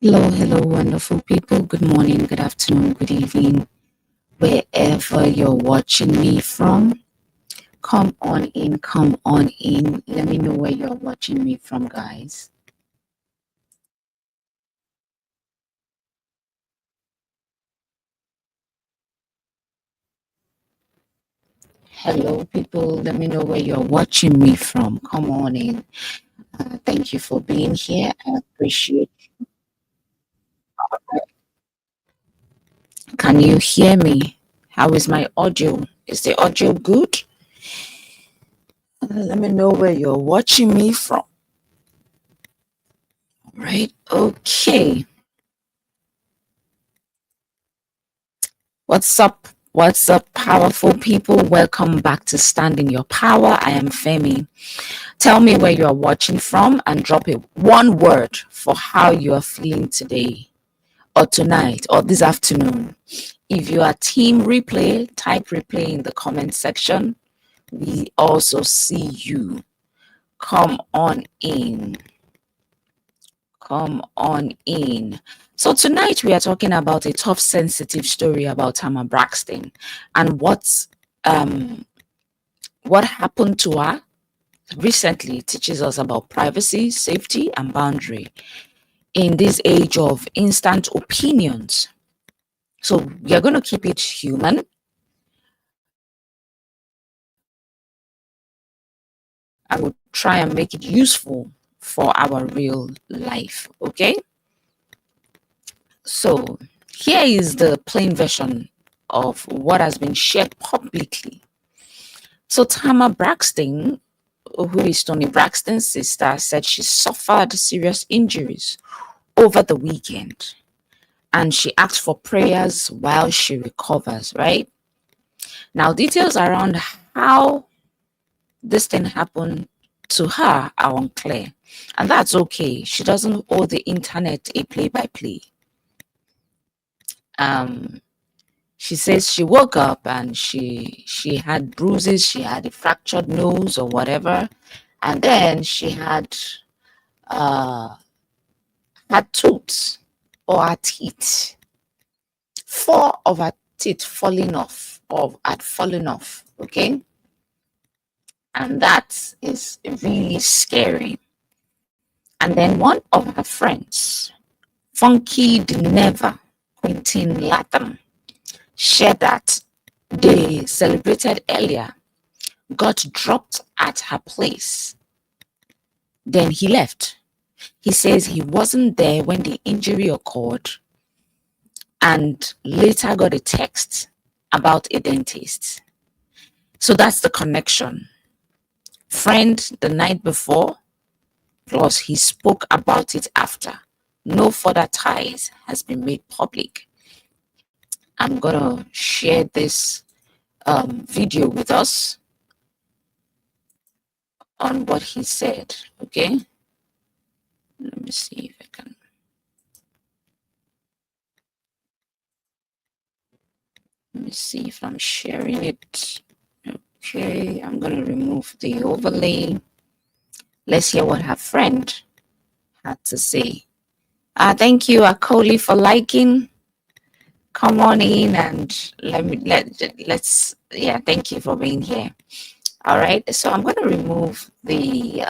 Hello, hello, wonderful people. Good morning, good afternoon, good evening, wherever you're watching me from. Come on in, come on in. Let me know where you're watching me from, guys. Hello, people. Let me know where you're watching me from. Come on in. Thank you for being here. I appreciate it. Can you hear me? How is my audio? Is the audio good? Let me know where you're watching me from. Right? Okay. What's up? What's up, powerful people? Welcome back to Stand in Your Power. I am Femi. Tell me where you are watching from and drop it one word for how you are feeling today or tonight or this afternoon. If you are team replay, type replay in the comment section. We also see you. Come on in. Come on in. So tonight we are talking about a tough, sensitive story about Tamar Braxton and um what happened to her recently teaches us about privacy, safety, and boundary in this age of instant opinions. So we are going to keep it human. I will try and make it useful for our real life. Okay. So here is the plain version of what has been shared publicly. So Tamar Braxton, who is Tony Braxton's sister, said she suffered serious injuries over the weekend and she asked for prayers while she recovers, right? Now, details around how this thing happened to her are unclear, and that's okay. She doesn't owe the internet a play by play. She says she woke up and she had bruises, she had a fractured nose or whatever, and then she uh had tooth or her teeth, four of her teeth falling off or had fallen off. Okay, and that is really scary. And then one of her friends, Funky Dineva, Quentin Latham, shared that they celebrated earlier, got dropped at her place. Then he left. He says he wasn't there when the injury occurred and later got a text about a dentist. So that's the connection. Friend the night before, plus he spoke about it after. No further ties has been made public. I'm gonna share this video with us on what he said. Okay, let me see if I can. Let me see if I'm sharing it. Okay, I'm gonna remove the overlay. Let's hear what her friend had to say. Thank you, Akoli, for liking. Come on in and let's yeah. Thank you for being here. All right, so I'm going to remove the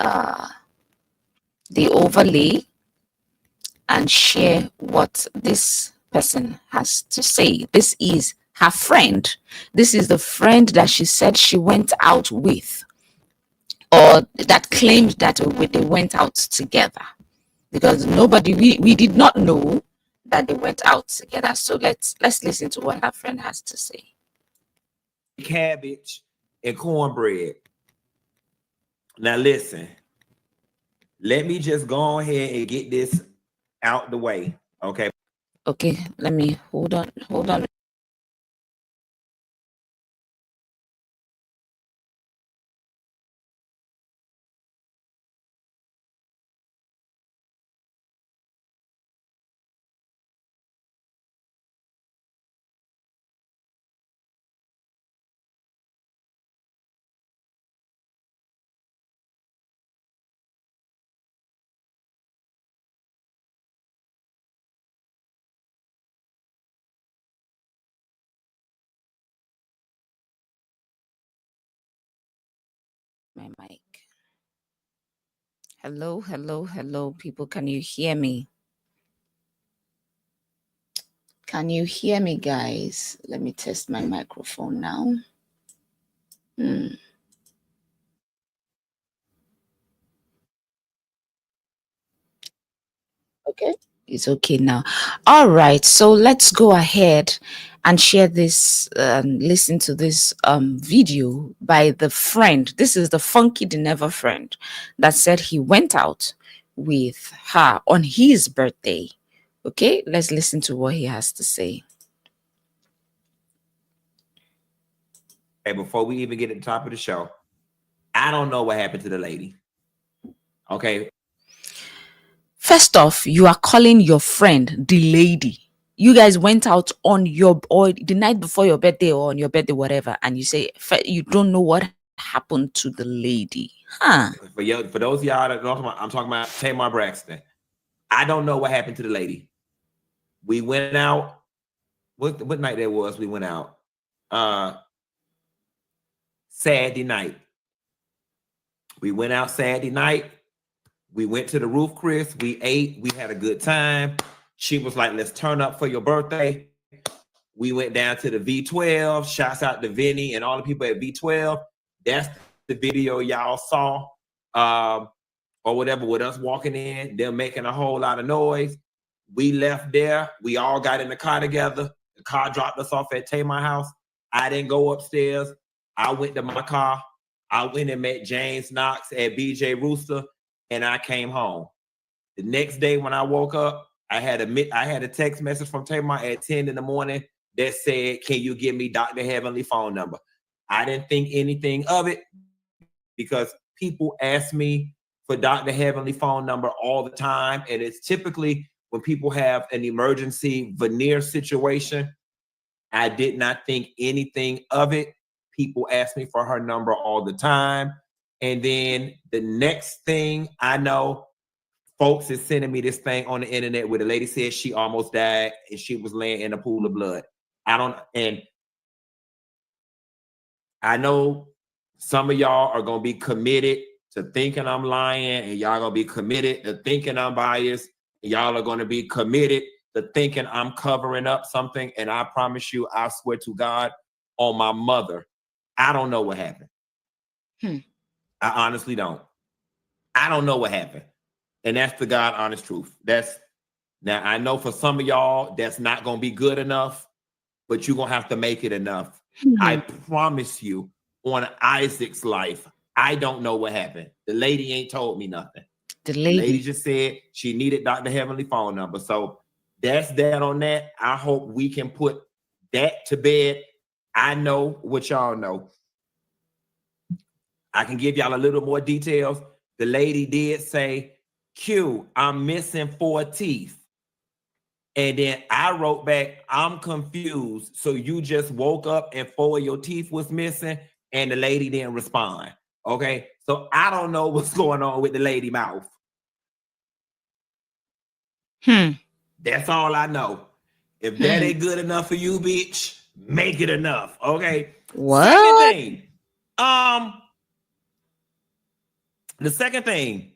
overlay and share what this person has to say. This is her friend. This is the friend that she said she went out with, or that claimed that they went out together. Because we did not know that they went out together. So let's listen to what her friend has to say. Cabbage and cornbread. Now listen, let me just go ahead and get this out the way. Okay. Okay, let me hold on. My mic. Hello, hello, hello, people. Can you hear me? Can you hear me, guys? Let me test my microphone now. Okay, it's okay now. All right, so let's go ahead and share this, listen to this video by the friend. This is the Funky Dineva friend that said he went out with her on his birthday. Okay, let's listen to what he has to say. Hey, before we even get at the top of the show, I don't know what happened to the lady. Okay. First off, you are calling your friend the lady. You guys went out on your or the night before your birthday or on your birthday, whatever, and you say you don't know what happened to the lady, huh? For those of y'all that know, I'm talking about Tamar Braxton. I don't know what happened to the lady. We went out. What night that was? We went out. Saturday night. We went out Saturday night. We went to the roof, Chris. We ate. We had a good time. She was like, "Let's turn up for your birthday." We went down to the V12. Shouts out to Vinny and all the people at V12. That's the video y'all saw, or whatever, with us walking in, them making a whole lot of noise. We left there. We all got in the car together. The car dropped us off at Tamar house. I didn't go upstairs. I went to my car. I went and met James Knox at BJ Rooster, and I came home. The next day when I woke up, I had a text message from Tamar at 10 in the morning that said, "Can you give me Dr. Heavenly phone number?" I didn't think anything of it because people ask me for Dr. Heavenly phone number all the time. And it's typically when people have an emergency veneer situation. I did not think anything of it. People ask me for her number all the time. And then the next thing I know, folks is sending me this thing on the internet where the lady said she almost died and she was laying in a pool of blood. And I know some of y'all are going to be committed to thinking I'm lying, and y'all going to be committed to thinking I'm biased. And y'all are going to be committed to thinking I'm covering up something. And I promise you, I swear to God on my mother, I don't know what happened. I honestly don't. I don't know what happened. And that's the God honest truth. Now I know for some of y'all, that's not going to be good enough, but you're going to have to make it enough. I promise you, on Isaac's life, I don't know what happened. The lady ain't told me nothing. The lady just said she needed Dr. Heavenly phone number. So that's that on that. I hope we can put that to bed. I know what y'all know. I can give y'all a little more details. The lady did say, "Q, I'm missing 4 teeth." And then I wrote back, "I'm confused. So you just woke up and 4 of your teeth was missing?" And the lady didn't respond. Okay. So I don't know what's going on with the lady mouth. That's all I know. If that ain't good enough for you, bitch, make it enough. Okay. What? Second thing. The second thing.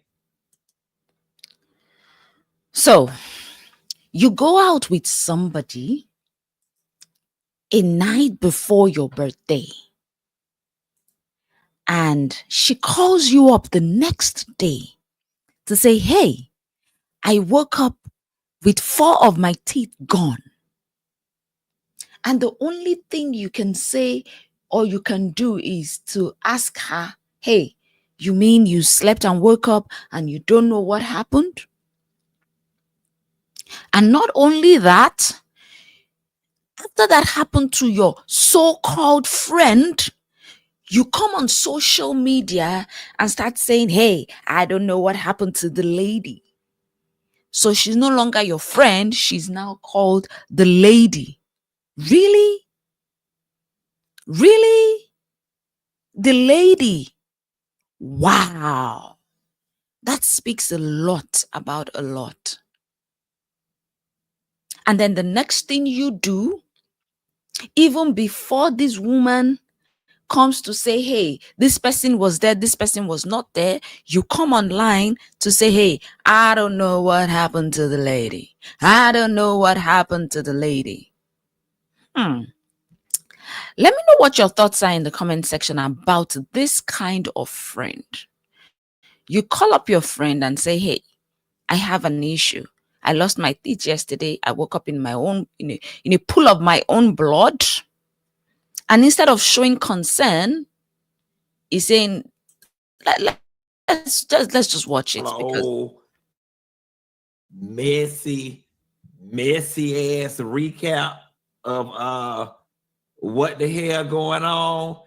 So you go out with somebody a night before your birthday, and she calls you up the next day to say, "Hey, I woke up with 4 of my teeth gone." And the only thing you can say or you can do is to ask her, "Hey, you mean you slept and woke up and you don't know what happened?" And not only that, after that happened to your so-called friend, you come on social media and start saying, "Hey, I don't know what happened to the lady." So she's no longer your friend. She's now called the lady. Really? Really? The lady. Wow. That speaks a lot about a lot. And then the next thing you do, even before this woman comes to say, hey, this person was there, this person was not there, you come online to say, hey, I don't know what happened to the lady. I don't know what happened to the lady. Let me know what your thoughts are in the comment section about this kind of friend. You call up your friend and say, hey, I have an issue. I lost my teeth yesterday. I woke up in my own in a pool of my own blood. And instead of showing concern, he's saying, let's just watch it because messy ass recap of what the hell going on.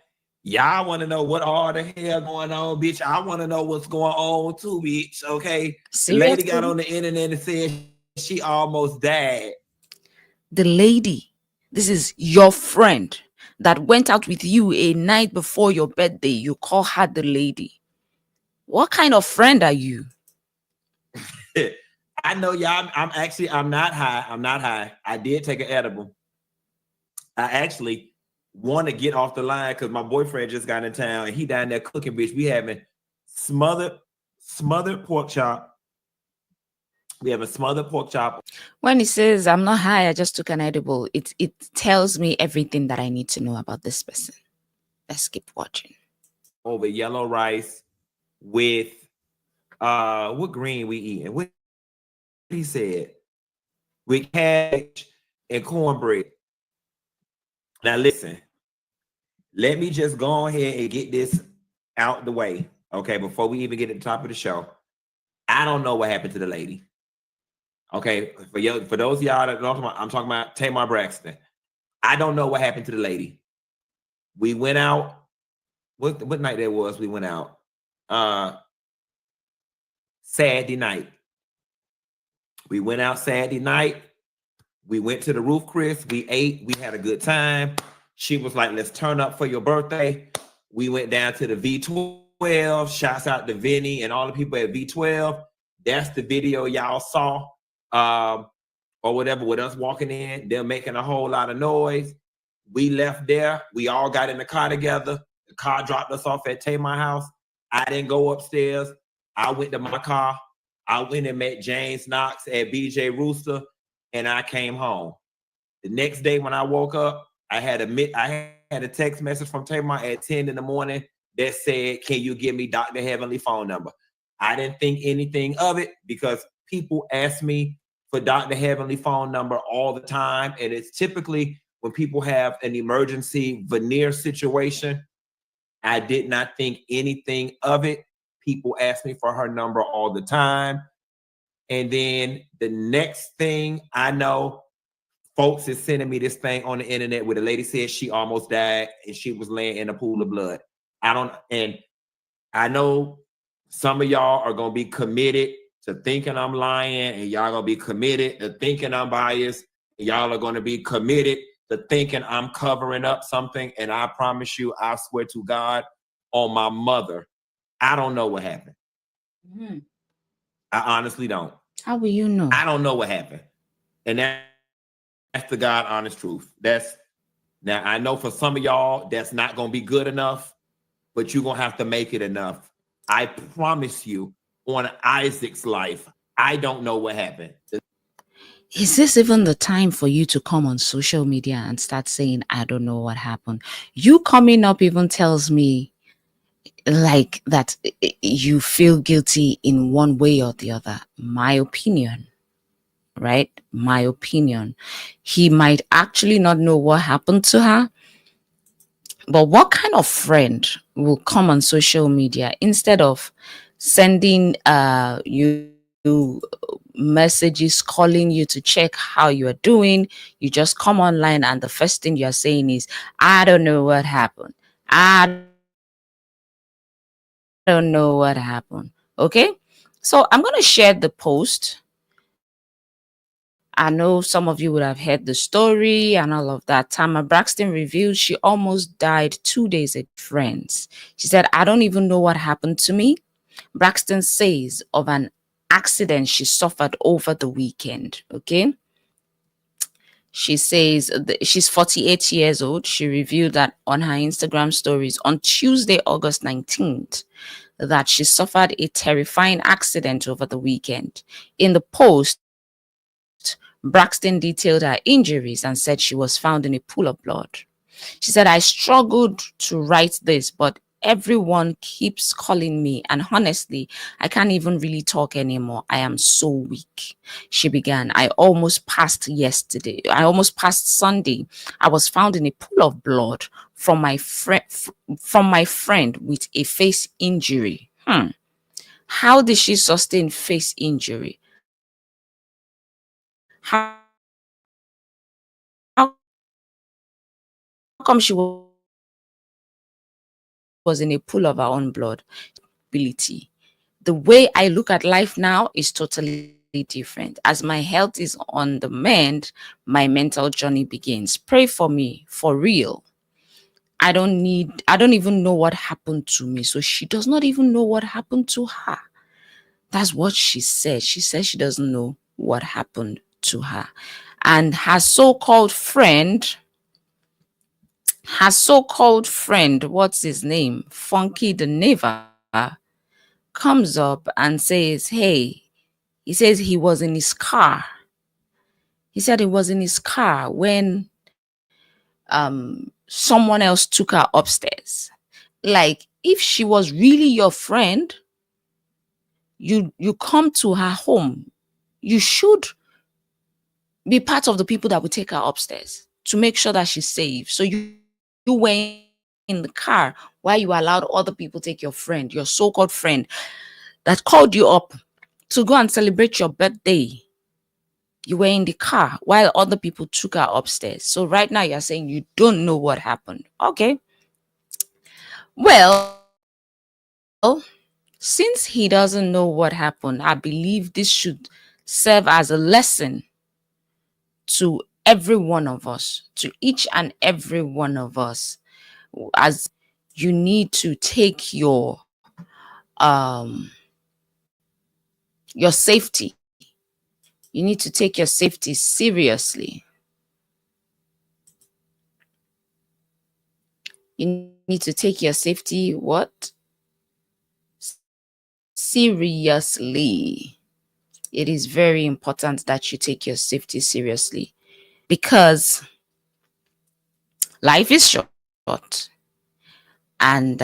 Y'all want to know what all the hell going on, bitch? I want to know what's going on too, bitch. Okay. seriously, The lady got on the internet and said she almost died. The lady, this is your friend that went out with you a night before your birthday. You call her the lady. What kind of friend are you? I know y'all. I'm not high. I'm not high. I did take an edible. I actually want to get off the line because my boyfriend just got in town and he down there cooking, bitch. We having smothered pork chop. We have a smothered pork chop. When he says I'm not high, I just took an edible, it tells me everything that I need to know about this person. Let's keep watching. Over yellow rice with what green we eating? What he said with cabbage and cornbread. Now listen, let me just go ahead and get this out the way, okay? Before we even get to the top of the show, I don't know what happened to the lady. Okay, for those of y'all that don't know, I'm talking about Tamar Braxton. I don't know what happened to the lady. We went out. What night that was? We went out. Saturday night. We went out Saturday night. We went to the roof, Chris. We ate. We had a good time. She was like, let's turn up for your birthday. We went down to the V12. Shouts out to Vinny and all the people at V12. That's the video y'all saw. Or whatever, with us walking in. They're making a whole lot of noise. We left there. We all got in the car together. The car dropped us off at Tamar house. I didn't go upstairs. I went to my car. I went and met James Knox at BJ Rooster, and I came home. The next day when I woke up, I had a text message from Tamar at 10 in the morning that said, can you give me Dr. Heavenly phone number? I didn't think anything of it because people ask me for Dr. Heavenly phone number all the time. And it's typically when people have an emergency veneer situation. I did not think anything of it. People ask me for her number all the time. And then the next thing I know, folks is sending me this thing on the internet where the lady said she almost died and she was laying in a pool of blood. And I know some of y'all are going to be committed to thinking I'm lying, and y'all going to be committed to thinking I'm biased. And y'all are going to be committed to thinking I'm covering up something. And I promise you, I swear to God, on my mother, I don't know what happened. Mm-hmm. I honestly don't. How will you know? I don't know what happened. And that's the God honest truth. Now I know for some of y'all that's not going to be good enough, but you're going to have to make it enough. I promise you, on Isaac's life, I don't know what happened. Is this even the time for you to come on social media and start saying, I don't know what happened? You coming up even tells me like that you feel guilty in one way or the other. My opinion, right? My opinion. He might actually not know what happened to her. But what kind of friend will come on social media instead of sending you messages, calling you to check how you are doing? You just come online and the first thing you're saying is, I don't know what happened. I don't know what happened. Okay, so I'm going to share the post. I know some of you would have heard the story and all of that. Tamar Braxton revealed she almost died 2 days ago. Friends. She said, I don't even know what happened to me. Braxton says of an accident she suffered over the weekend. Okay. She says she's 48 years old. She revealed that on her Instagram stories on Tuesday, August 19th, that she suffered a terrifying accident over the weekend. In the post, Braxton detailed her injuries and said she was found in a pool of blood. She said, I struggled to write this, but everyone keeps calling me. And honestly, I can't even really talk anymore. I am so weak. She began, I almost passed Sunday. I was found in a pool of blood from my friend with a face injury. How did she sustain face injury? How come she was in a pool of her own blood? Ability. The way I look at life now is totally different. As my health is on the mend, my mental journey begins. Pray for me, for real. I don't even know what happened to me. So she does not even know what happened to her. That's what she said. She says she doesn't know what happened to her. And her so-called friend, what's his name? Funky Dineva, comes up and says, hey, he says he was in his car. He said he was in his car when someone else took her upstairs. Like, if she was really your friend, you come to her home, you should be part of the people that will take her upstairs to make sure that she's safe. So you were in the car while you allowed other people take your friend, your so-called friend, that called you up to go and celebrate your birthday. You were in the car while other people took her upstairs. So right now you're saying you don't know what happened. Okay. Well, since he doesn't know what happened, I believe this should serve as a lesson to every one of us, to each and every one of us, as you need to take your safety. You need to take your safety seriously. You need to take your safety seriously. It is very important that you take your safety seriously, because life is short, and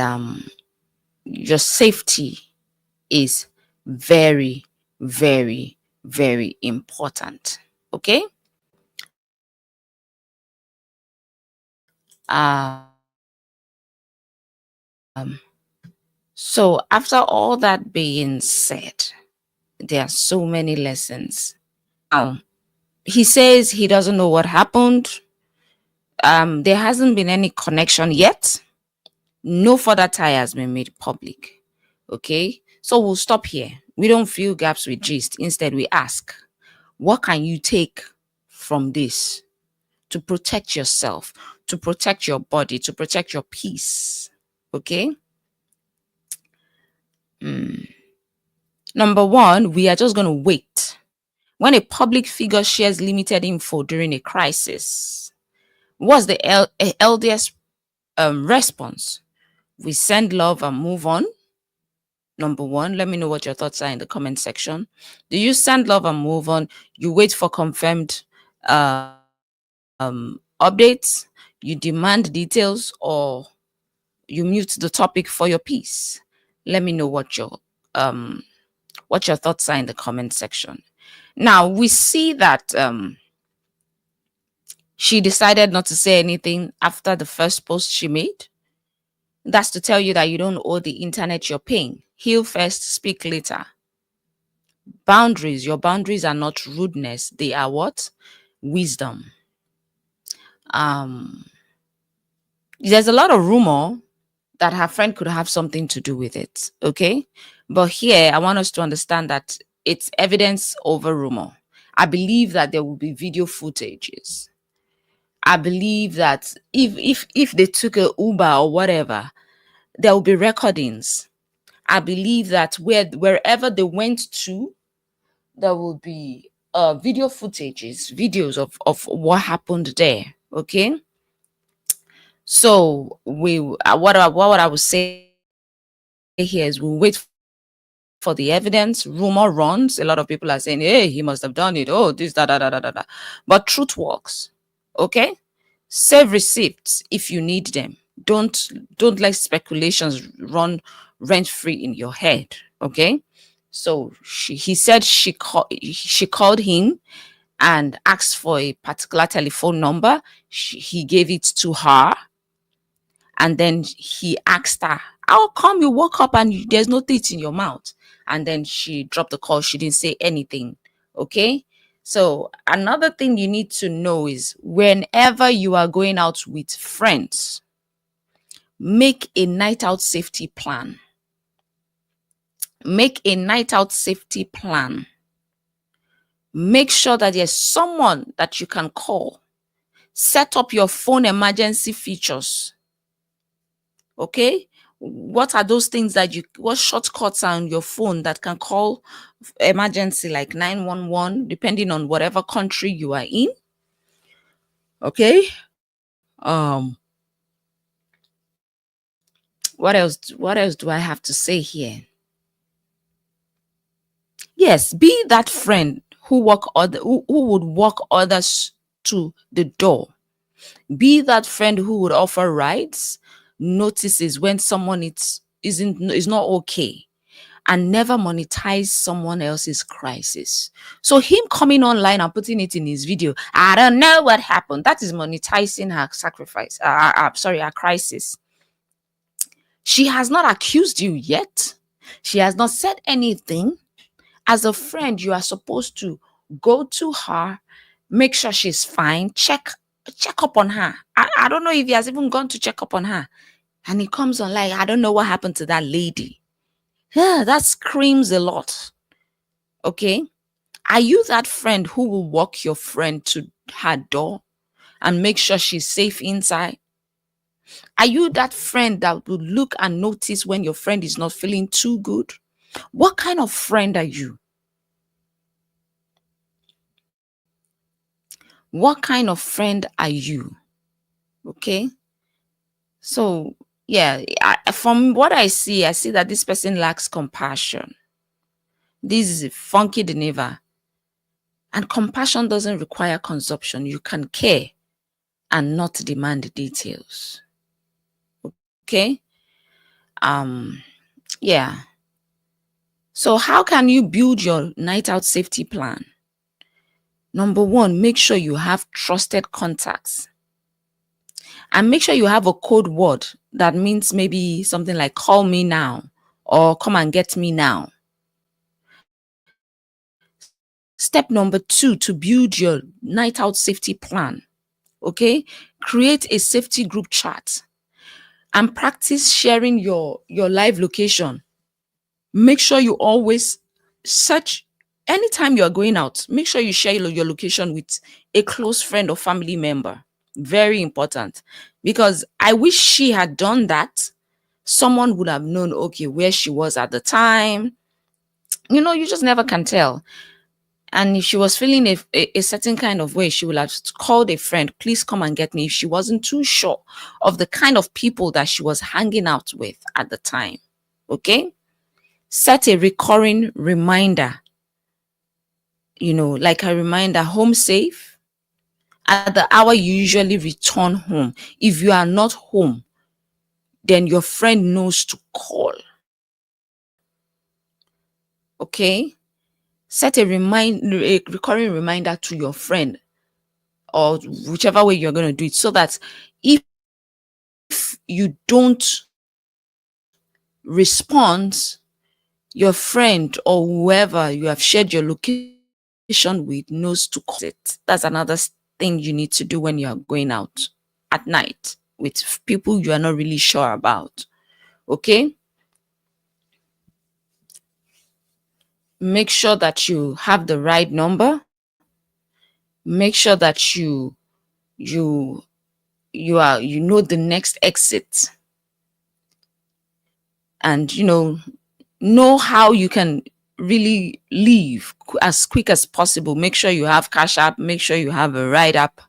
your safety is very, very, very important. Okay. So after all that being said, there are so many lessons. He says he doesn't know what happened. There hasn't been any connection yet. No further tie has been made public. Okay, so we'll stop here. We don't fill gaps with gist. Instead, we ask, what can you take from this to protect yourself, to protect your body, to protect your peace? Okay. Number one, we are just going to wait. When a public figure shares limited info during a crisis, what's the LDS response? We send love and move on. Number one, let me know what your thoughts are in the comment section. Do you send love and move on? You wait for confirmed updates? You demand details, or you mute the topic for your peace? Let me know what your thoughts are in the comment section. Now we see that she decided not to say anything after the first post she made. That's to tell you that you don't owe the internet your pain. Heal first, speak later. Boundaries. Your boundaries are not rudeness. They are what? Wisdom. There's a lot of rumor that her friend could have something to do with it. Okay. But here, I want us to understand that it's evidence over rumor. I believe that there will be video footages. I believe that if they took a Uber or whatever, there will be recordings. I believe that wherever they went to, there will be video footages, videos of what happened there. Okay. So what I would say here is we wait for the evidence. Rumor runs. A lot of people are saying, "Hey, he must have done it. Oh, this da da da da da." But truth works. Okay. Save receipts if you need them. Don't let speculations run rent free in your head. Okay. So he said she called him and asked for a particular telephone number. He gave it to her, and then he asked her, "How come you woke up and there's no teeth in your mouth?" And then she dropped the call. She didn't say anything. Okay. So another thing you need to know is whenever you are going out with friends, make a night out safety plan. Make a night out safety plan. Make sure that there's someone that you can call. Set up your phone emergency features. Okay. What are those things what shortcuts are on your phone that can call emergency, like 911, depending on whatever country you are in? Okay. What else do I have to say here? Yes, be that friend who would walk others to the door. Be that friend who would offer rides, notices when someone is not okay, and never monetize someone else's crisis. So him coming online and putting it in his video, "I don't know what happened," that is monetizing her sacrifice. Her crisis. She has not accused you yet. She has not said anything. As a friend, you are supposed to go to her, make sure she's fine, check up on her. I don't know if he has even gone to check up on her. And he comes on like, "I don't know what happened to that lady." Yeah, that screams a lot. Okay. Are you that friend who will walk your friend to her door and make sure she's safe inside? Are you that friend that will look and notice when your friend is not feeling too good? What kind of friend are you? What kind of friend are you? Okay. So, yeah, from what I see that this person lacks compassion. This is a Funky Dineva. And compassion doesn't require consumption. You can care and not demand details. Okay. Yeah. So how can you build your night out safety plan? Number one, make sure you have trusted contacts. And make sure you have a code word that means maybe something like "call me now" or "come and get me now." Step number 2 to build your night out safety plan. Okay. Create a safety group chat and practice sharing your live location. Make sure you always search anytime you are going out. Make sure you share your location with a close friend or family member. Very important, because I wish she had done that. Someone would have known, okay, where she was at the time. You just never can tell. And if she was feeling a certain kind of way, she would have called a friend, "Please come and get me," if she wasn't too sure of the kind of people that she was hanging out with at the time. Okay. Set a recurring reminder, like a reminder: "Home safe," at the hour you usually return home. If you are not home, then your friend knows to call. Okay. Set a recurring reminder to your friend, or whichever way you're going to do it, so that if you don't respond, your friend or whoever you have shared your location with knows to call it. That's another thing you need to do when you're going out at night with people you are not really sure about. Okay. Make sure that you have the right number. Make sure that you know the next exit, and know how you can really leave as quick as possible, make sure you have Cash App, make sure you have a Ride app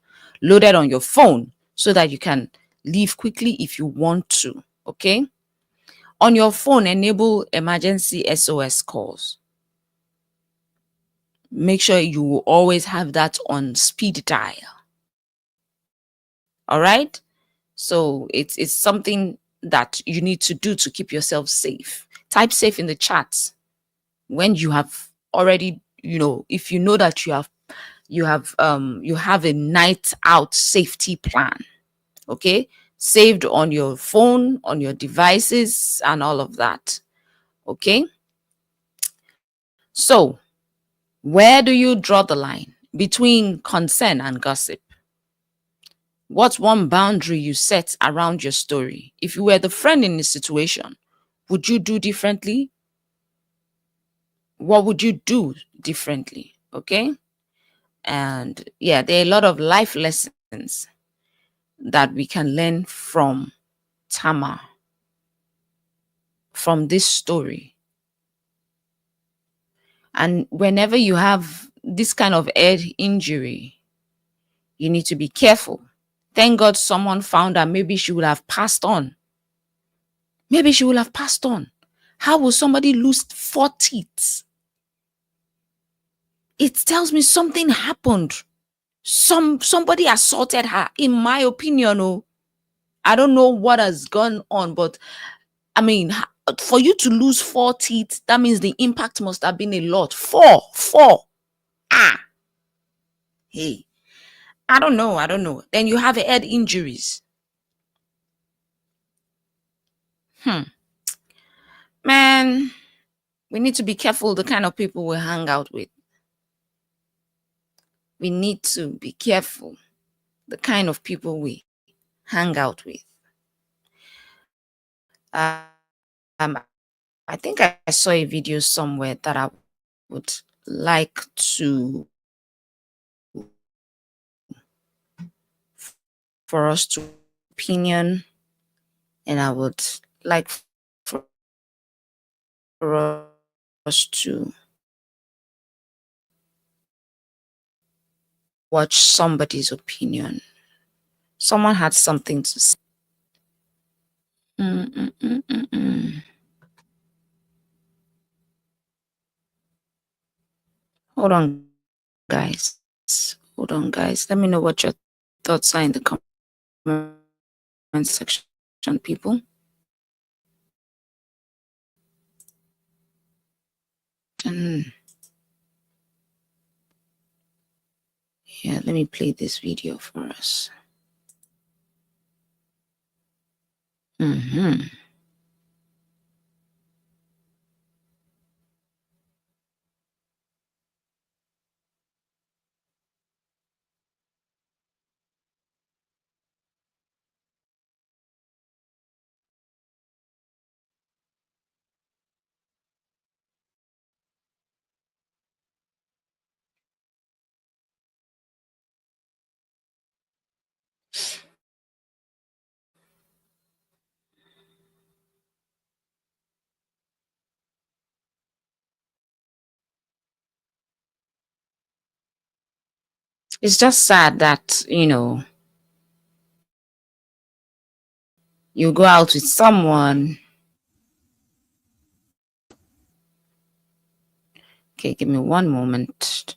loaded on your phone so that you can leave quickly if you want to. Okay. On your phone, enable emergency SOS calls. Make sure you will always have that on speed dial. All right. So it's something that you need to do to keep yourself safe. Type safe in the chats when you have already, if you know that you have a night out safety plan. Okay, saved on your phone, on your devices, and all of that. Okay. So, where do you draw the line between concern and gossip? What's one boundary you set around your story? If you were the friend in this situation, would you do differently? What would you do differently? Okay. And yeah, there are a lot of life lessons that we can learn from Tamar, from this story. And whenever you have this kind of head injury, you need to be careful. Thank God someone found her. Maybe she would have passed on. Maybe she would have passed on. How will somebody lose 4 teeth? It tells me something happened. Somebody assaulted her, in my opinion. Oh, I don't know what has gone on, but I mean, for you to lose 4 teeth, that means the impact must have been a lot. Four. Ah, hey, I don't know. Then you have head injuries. Man, we need to be careful the kind of people we hang out with. We need to be careful the kind of people we hang out with. I think I saw a video somewhere that I would like to for us to opinion, and I would like for us to watch somebody's opinion. Someone had something to say. Hold on, guys. Let me know what your thoughts are in the comment section, people. Yeah, let me play this video for us. It's just sad that, you go out with someone. Okay, give me one moment.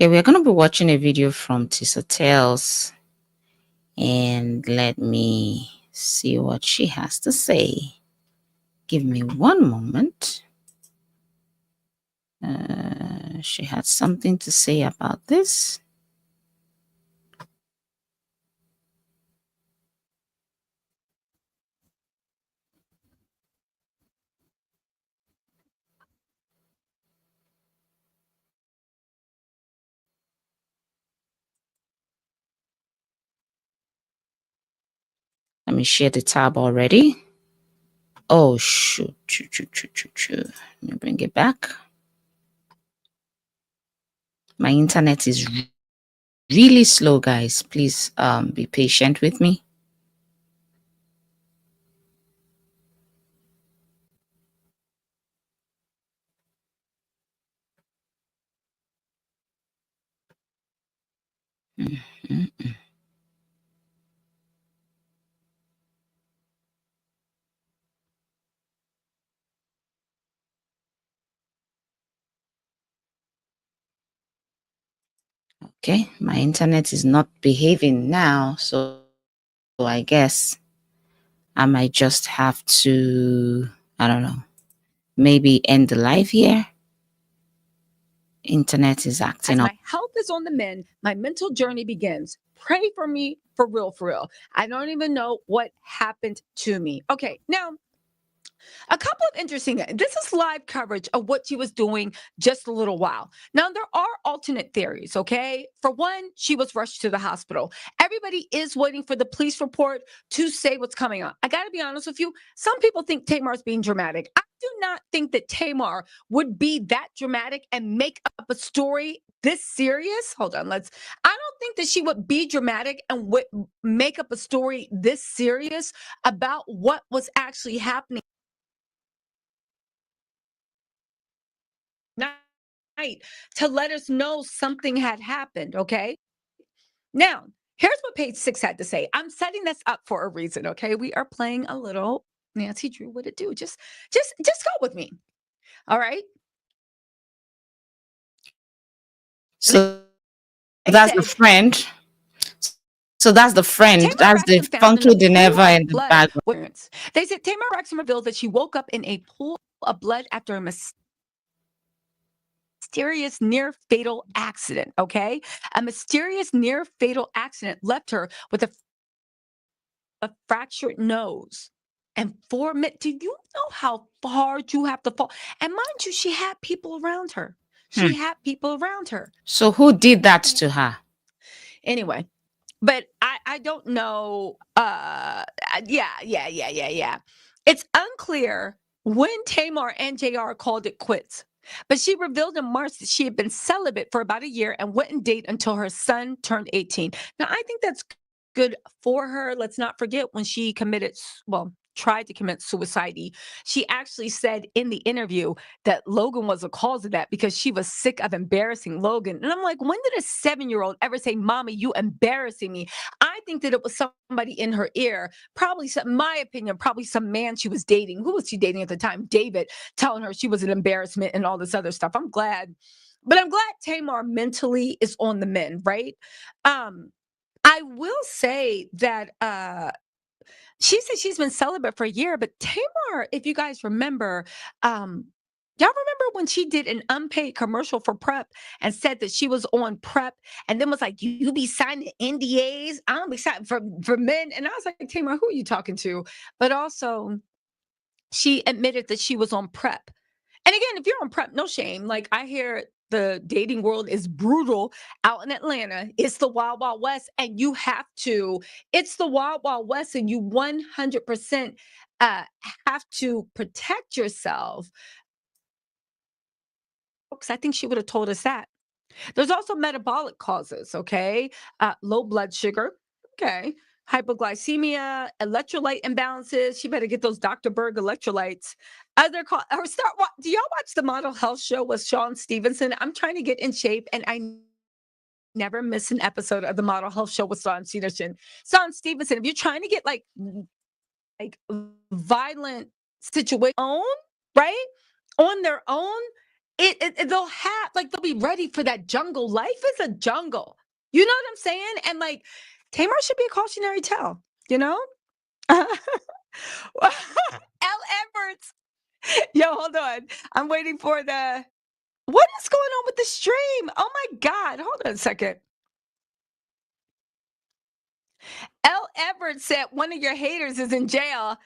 Okay, we're going to be watching a video from Tisa Tales, and let me see what she has to say. Give me one moment. She had something to say about this. Let me share the tab already. Oh, shoot. Let me bring it back. My internet is really slow, guys. Please be patient with me. Mm-hmm. Okay, my internet is not behaving now, so I guess I might just have to, I don't know, maybe end the live here. Internet is acting As up. my health is on the mend, my mental journey begins. Pray for me for real, for real. I don't even know what happened to me. Okay, now a couple of interesting. This is live coverage of what she was doing just a little while. Now, there are alternate theories, okay? For one, she was rushed to the hospital. Everybody is waiting for the police report to say what's coming on. I got to be honest with you. Some people think Tamar's being dramatic. I do not think that Tamar would be that dramatic and make up a story this serious. Hold on, I don't think that she would be dramatic and would make up a story this serious about what was actually happening night to let us know something had happened. Okay. Now, here's what page 6 had to say. I'm setting this up for a reason. Okay. We are playing a little Nancy Drew what it do. Just go with me. All right. So that's the friend. So that's the friend. Tamar That's the Braxton found Funky in a pool Dineva of in the blood. background. They said Tamar Braxton revealed that she woke up in a pool of blood after a mysterious near fatal accident. Okay. A mysterious near fatal accident left her with a fractured nose and 4 minutes. Do you know how hard you have to fall? And mind you, she had people around her. She had people around her. So who did that to her? Anyway, but I don't know. Yeah. It's unclear when Tamar and JR called it quits. But she revealed in March that she had been celibate for about a year and wouldn't date until her son turned 18. Now, I think that's good for her. Let's not forget when she tried to commit suicide. She actually said in the interview that Logan was the cause of that because she was sick of embarrassing Logan. And I'm like, when did a 7-year-old ever say, Mommy, you embarrassing me? I think that it was somebody in her ear, my opinion, probably some man she was dating. Who was she dating at the time? David, telling her she was an embarrassment and all this other stuff. I'm glad Tamar mentally is on the mend, right? I will say that she said she's been celibate for a year, but Tamar, if you guys remember, y'all remember when she did an unpaid commercial for Prep and said that she was on Prep and then was like, you be signing NDAs? I don't be signing for men. And I was like, Tamar, who are you talking to? But also, she admitted that she was on Prep. And again, if you're on Prep, no shame. Like I hear the dating world is brutal out in Atlanta. It's the Wild Wild West, and it's the Wild Wild West, and you 100% have to protect yourself. Because I think she would have told us that. There's also metabolic causes, okay? Low blood sugar, okay? Hypoglycemia, electrolyte imbalances. She better get those Dr. Berg electrolytes. Do y'all watch the Model Health Show with Sean Stevenson? I'm trying to get in shape, and I never miss an episode of the Model Health Show with Sean Stevenson. Sean Stevenson, if you're trying to get like violent situation right? On their own, they'll be ready for that jungle. Life is a jungle. You know what I'm saying? And like Tamar should be a cautionary tale, you know? L. Edwards. Yo, hold on. I'm waiting for the. What is going on with the stream? Oh my God. Hold on a second. L. Everett said one of your haters is in jail.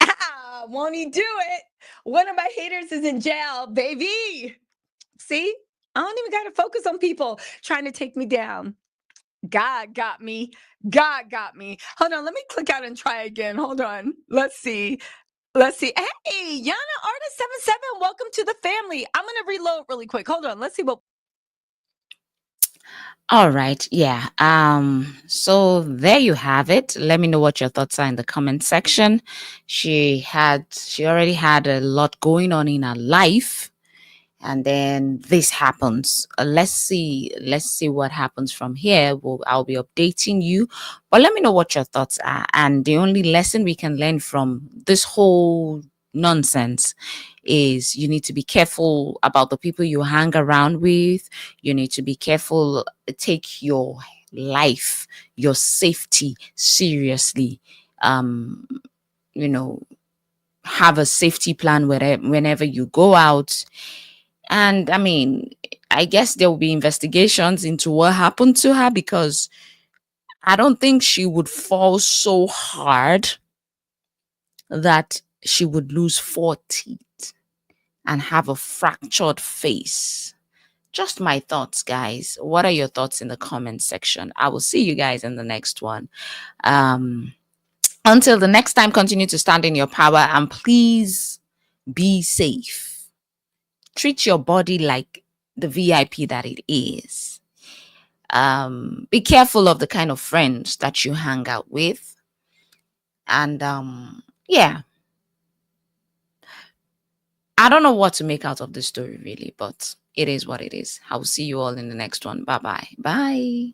Ah, won't he do it? One of my haters is in jail, baby. See? I don't even got to focus on people trying to take me down. God got me. God got me. Hold on. Let me click out and try again. Hold on. Let's see. Let's see. Hey, Yana Artist 77, welcome to the family. I'm going to reload really quick. Hold on. Let's see what. All right. Yeah. So there you have it. Let me know what your thoughts are in the comment section. She already had a lot going on in her life. And then this happens. Let's see what happens from here. I'll be updating you, but let me know what your thoughts are. And the only lesson we can learn from this whole nonsense is you need to be careful about the people you hang around with. You need to be careful. Take your life, your safety seriously. You know, have a safety plan whenever you go out. And I mean, I guess there will be investigations into what happened to her, because I don't think she would fall so hard that she would lose 4 teeth and have a fractured face. Just my thoughts, guys. What are your thoughts in the comment section? I will see you guys in the next one. Until the next time, continue to stand in your power, and please be safe. Treat your body like the VIP that it is. Be careful of the kind of friends that you hang out with. And yeah, I don't know what to make out of this story really, but it is what it is. I'll see you all in the next one. Bye-bye. Bye.